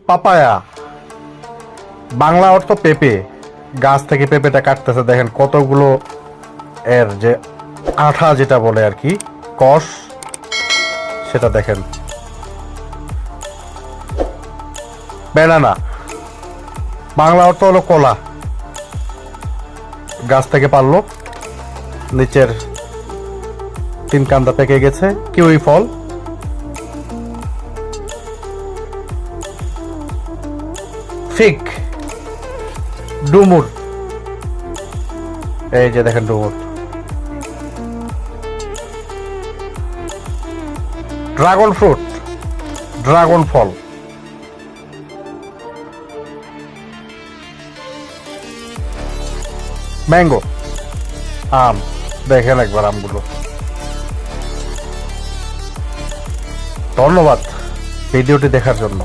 Papaya, Bangla অর্থ পেঁপে। গাছ থেকে পেঁপেটা কাটতেছে, দেখেন কতগুলো এর যে আঠা যেটা বলে আর কি, কষ, সেটা দেখেন। ব্যানানা, বাংলা অর্থ হলো কলা। গাছ থেকে পারলো, নিচের 3 কান্দা পেকে গেছে। কিউই ফল, ফিগ, ডুমুর, এই যে দেখেন ডুমুর। ড্রাগন ফ্রুট, ড্রাগন ফল। ম্যাঙ্গো, আম, দেখেন একবার আমগুলো। ধন্যবাদ ভিডিওটি দেখার জন্য।